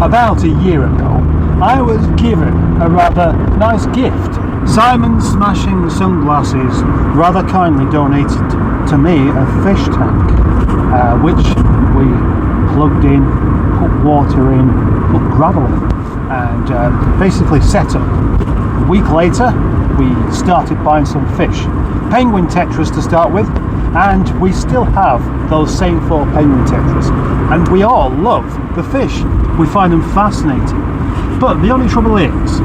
About a year ago, I was given a rather nice gift. Simon Smashing Sunglasses rather kindly donated to me a fish tank, which we plugged in, put water in, put gravel in, and basically set up. A week later, we started buying some fish. Penguin tetras to start with, and we still have those same 4 penguin tetras. And we all love the fish. We find them fascinating. But the only trouble is,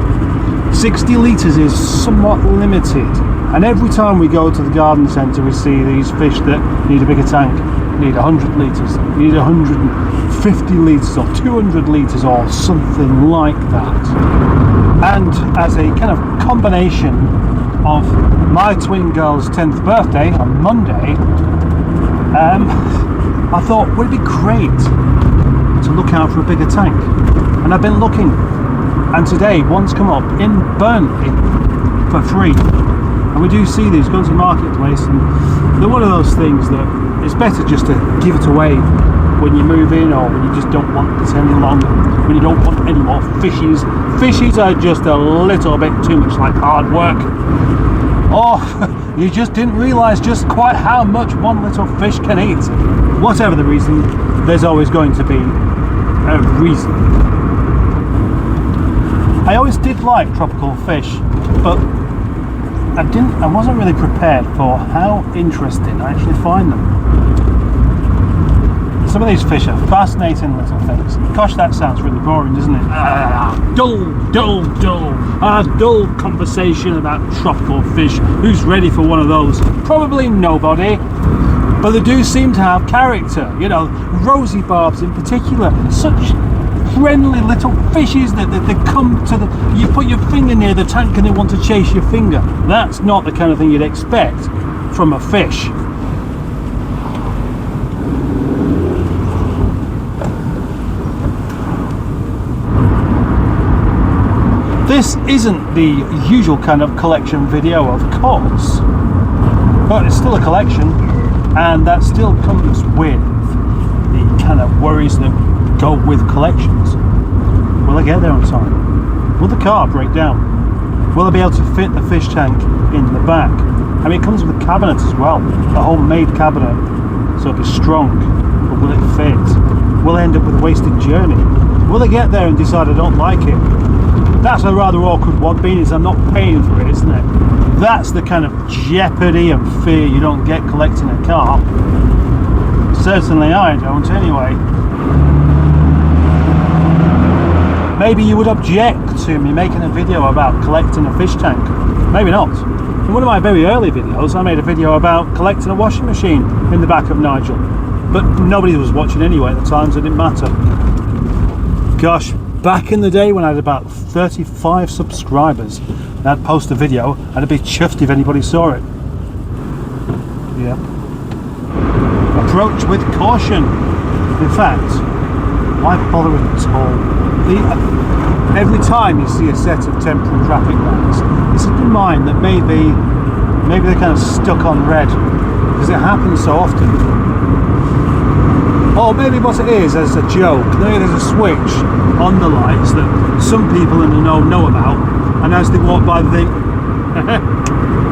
60 litres is somewhat limited. And every time we go to the garden centre, we see these fish that need a bigger tank. Need 100 litres, need 150 litres or 200 litres or something like that. And as a kind of combination of my twin girl's 10th birthday on Monday, I thought, would it be great to look out for a bigger tank? And I've been looking, and today one's come up in Burnley for free. And we do see these, go to the marketplace, and they're one of those things that it's better just to give it away when you move in, or when you just don't want it any longer, when you don't want any more fishies. Fishies are just a little bit too much like hard work. Or you just didn't realise just quite how much one little fish can eat. Whatever the reason, there's always going to be a reason. I always did like tropical fish, but I wasn't really prepared for how interesting I actually find them. Some of these fish are fascinating little things. Gosh, that sounds really boring, doesn't it? Dull conversation about tropical fish. Who's ready for one of those? Probably nobody. But they do seem to have character. You know, rosy barbs in particular. Such friendly little fishes that they come to you put your finger near the tank and they want to chase your finger. That's not the kind of thing you'd expect from a fish. This isn't the usual kind of collection video, of course, but it's still a collection, and that still comes with the kind of worries that go with collections. Will I get there on time? Will the car break down? Will I be able to fit the fish tank in the back? I mean, it comes with a cabinet as well, a homemade cabinet, so it'll be strong, but will it fit? Will I end up with a wasted journey? Will I get there and decide I don't like it? That's a rather awkward one, being as I'm not paying for it, isn't it? That's the kind of jeopardy and fear you don't get collecting a car. Certainly I don't, anyway. Maybe you would object to me making a video about collecting a fish tank. Maybe not. In one of my very early videos, I made a video about collecting a washing machine in the back of Nigel. But nobody was watching anyway at the time, so it didn't matter. Gosh, back in the day when I had about 35 subscribers, and I'd post a video and I'd be chuffed if anybody saw it. Yep. Approach with caution. In fact, why bother at all? Every time you see a set of temporary traffic lights, it's in mind that maybe they're kind of stuck on red, because it happens so often. Or maybe what it is as a joke, maybe there's a switch on the lights that some people in the know about, and as they walk by they think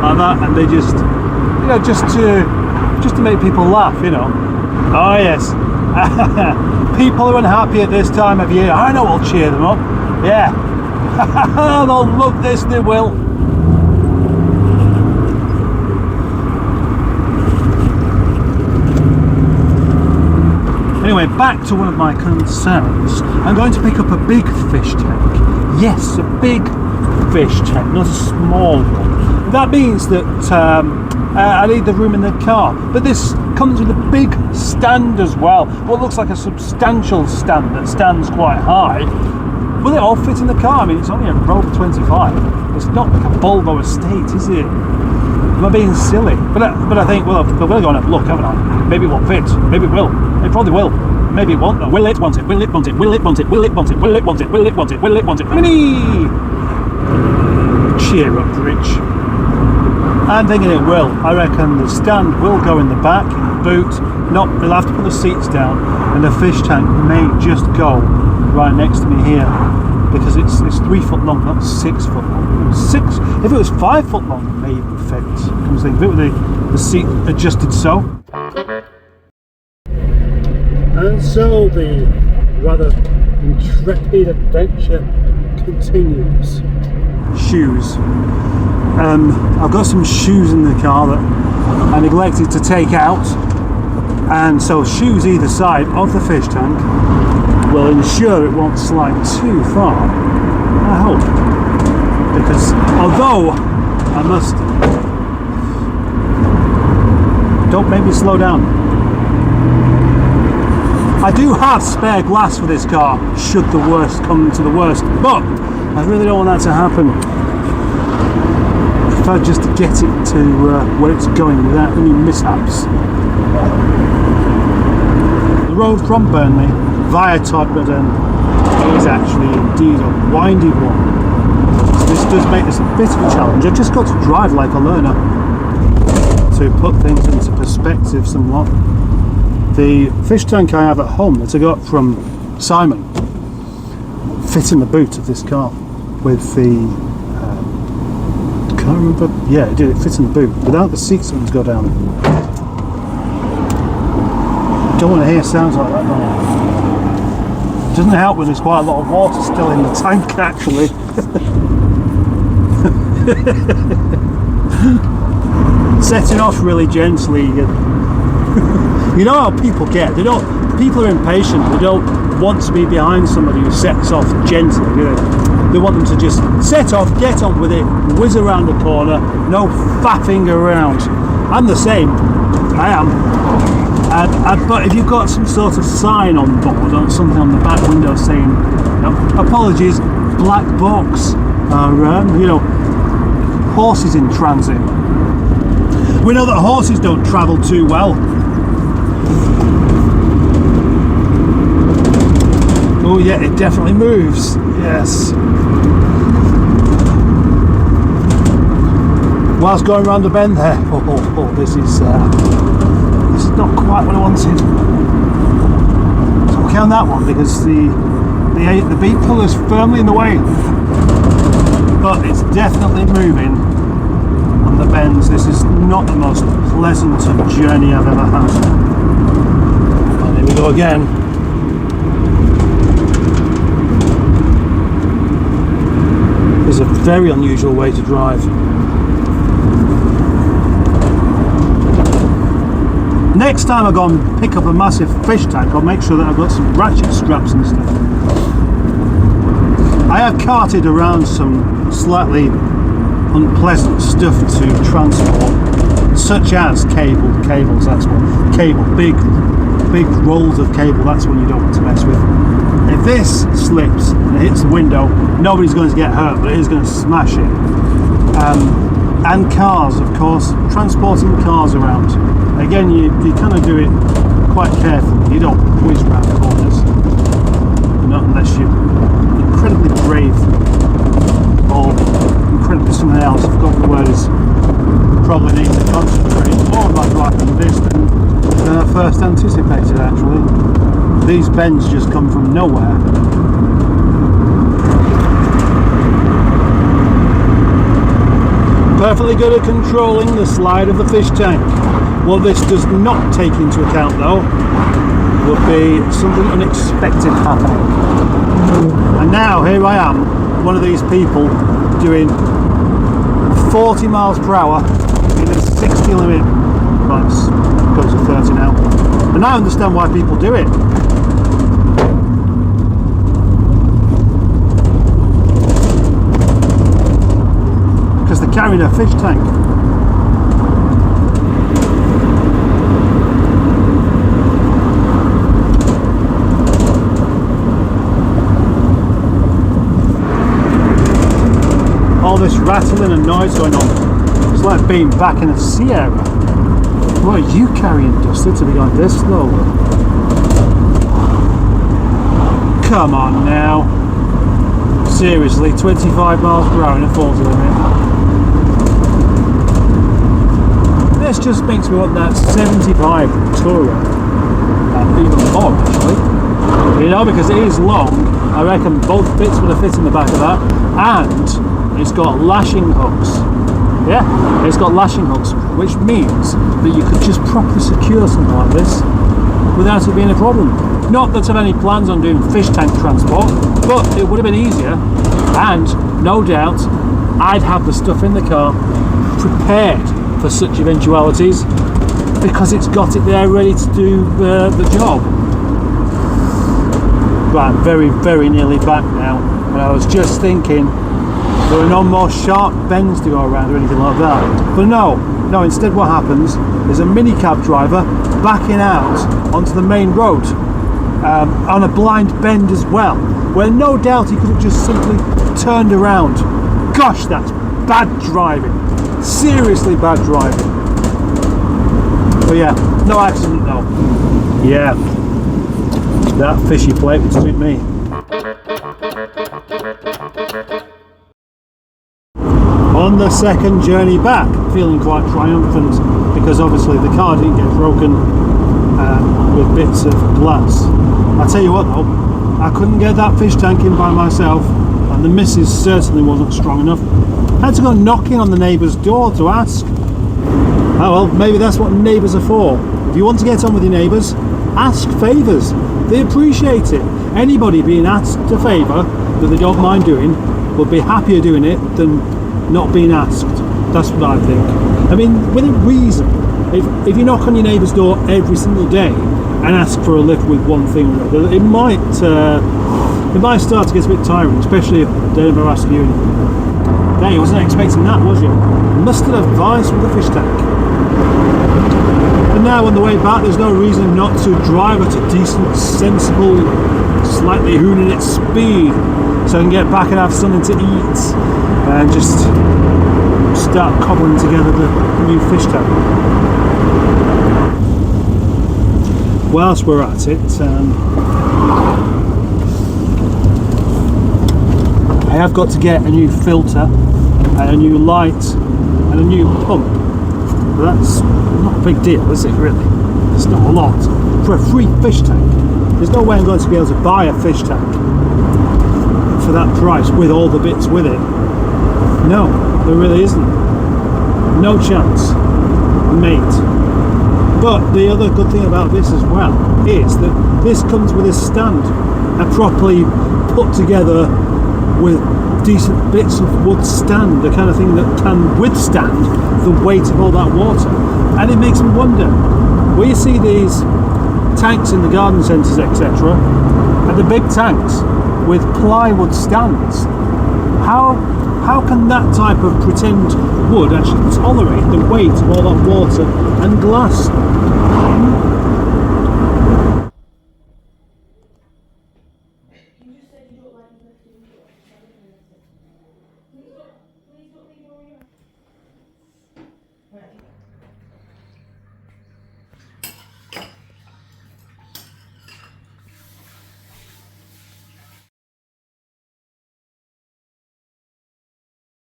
like that, and they just, you know, just to make people laugh, you know. Oh yes. People are unhappy at this time of year. I know I'll cheer them up. Yeah. They'll love this, they will. Anyway, back to one of my concerns. I'm going to pick up a big fish tank. Yes, a big fish tank, not a small one. That means that I need the room in the car. But this comes with a big stand as well. What looks like a substantial stand that stands quite high. Will it all fit in the car? I mean, it's only a Rover 25. It's not like a Volvo estate, is it? Am I being silly? But I think, well, I've got to go and have a look, haven't I? Maybe it won't fit. Maybe it will. It probably will. Maybe it won't though. Will it want it? Will it want it? Will it want it? Will it want it? Will it want it? Will it want it? Will it want it? Mini! Cheer up, Rich. I'm thinking it will. I reckon the stand will go in the back, in the boot. We'll have to put the seats down, and the fish tank may just go right next to me here, because it's 3 foot long, not 6 foot long. If it was 5 foot long, it may even fit. Comes to think of it, with the seat adjusted so. And so the rather intrepid adventure continues. Shoes. I've got some shoes in the car that I neglected to take out, and so shoes either side of the fish tank will ensure it won't slide too far, I hope, because although I must, don't make me slow down, I do have spare glass for this car should the worst come to the worst, but I really don't want that to happen. If I just get it to where it's going without any mishaps. The road from Burnley via Todmorden is actually indeed a windy one. So this does make this a bit of a challenge. I've just got to drive like a learner to put things into perspective somewhat. The fish tank I have at home that I got from Simon fit in the boot of this car with the can't remember. Yeah, it did. It fits in the boot without the seat springs go down. Don't want to hear sounds like that, don't I? Doesn't help when there's quite a lot of water still in the tank, actually. Setting off really gently. You know how people get. They don't. People are impatient. They don't want to be behind somebody who sets off gently. Do they? They want them to just set off, get on with it, whiz around the corner, no faffing around. I'm the same. I am. But if you've got some sort of sign on board or something on the back window saying, apologies, black box, or horses in transit. We know that horses don't travel too well. Oh yeah, it definitely moves. Yes. Whilst going around the bend there, this is not quite what I wanted. So okay on that one because the beat puller is firmly in the way, but it's definitely moving on the bends. This is not the most pleasant journey I've ever had. And here we go again. It's a very unusual way to drive. Next time I go and pick up a massive fish tank, I'll make sure that I've got some ratchet straps and stuff. I have carted around some slightly unpleasant stuff to transport, such as cables, that's what, big rolls of cable, that's one you don't want to mess with. If this slips and it hits the window, nobody's going to get hurt, but it is going to smash it. And cars, of course, transporting cars around. Again, you kind of do it quite carefully. You don't whiz around corners, not unless you're incredibly brave or incredibly something else. I've got the words. Probably need to concentrate more on my driving this than I first anticipated, actually. These bends just come from nowhere. Perfectly good at controlling the slide of the fish tank. What this does not take into account though would be something unexpected happening. And now here I am, one of these people doing 40 miles per hour in a 60 limit. Well, it's goes to 30 now. And I understand why people do it. Because they're carrying a fish tank. All this rattling and noise going on. It's like being back in a Sierra. What are you carrying, Dusty, to be going this slow? Come on now. Seriously, 25 miles per hour in a 40 limit. This just makes me want that 75 Tourer. Even more, actually. You know, because it is long. I reckon both bits would have fit in the back of that, and it's got lashing hooks. Yeah, it's got lashing hooks, which means that you could just properly secure something like this without it being a problem. Not that I have any plans on doing fish tank transport, but it would have been easier, and no doubt I'd have the stuff in the car prepared for such eventualities because it's got it there ready to do the job. Right, very, very nearly back now, and I was just thinking there are no more sharp bends to go around or anything like that. But no, instead what happens is a minicab driver backing out onto the main road on a blind bend as well, where no doubt he could have just simply turned around. Gosh, that's bad driving. Seriously bad driving. But yeah, no accident though. Yeah, that fishy plate would suit me. On the second journey back, feeling quite triumphant because obviously the car didn't get broken with bits of glass. I tell you what though, I couldn't get that fish tank in by myself, and the missus certainly wasn't strong enough. I had to go knocking on the neighbour's door to ask. Oh well, maybe that's what neighbours are for. If you want to get on with your neighbours, ask favours. They appreciate it. Anybody being asked a favour that they don't mind doing will be happier doing it than not being asked. That's what I think. I mean, with a reason. If you knock on your neighbour's door every single day and ask for a lift with one thing or another, it might start to get a bit tiring, especially if they never ask you anything. Yeah, you wasn't expecting that, was you? Mustard advice with the fish tank. And now on the way back, there's no reason not to drive at a decent, sensible, slightly hooning at speed, so I can get back and have something to eat and just start cobbling together the new fish tank. Whilst we're at it, I have got to get a new filter and a new light and a new pump. But that's not a big deal, is it really? It's not a lot. For a free fish tank, there's no way I'm going to be able to buy a fish tank for that price with all the bits with it. No, there really isn't. No chance, mate. But the other good thing about this as well is that this comes with a stand, a properly put together with decent bits of wood stand, the kind of thing that can withstand the weight of all that water. And it makes me wonder, where you see these tanks in the garden centres, etc., and the big tanks with plywood stands, how can that type of pretend wood actually tolerate the weight of all that water and glass?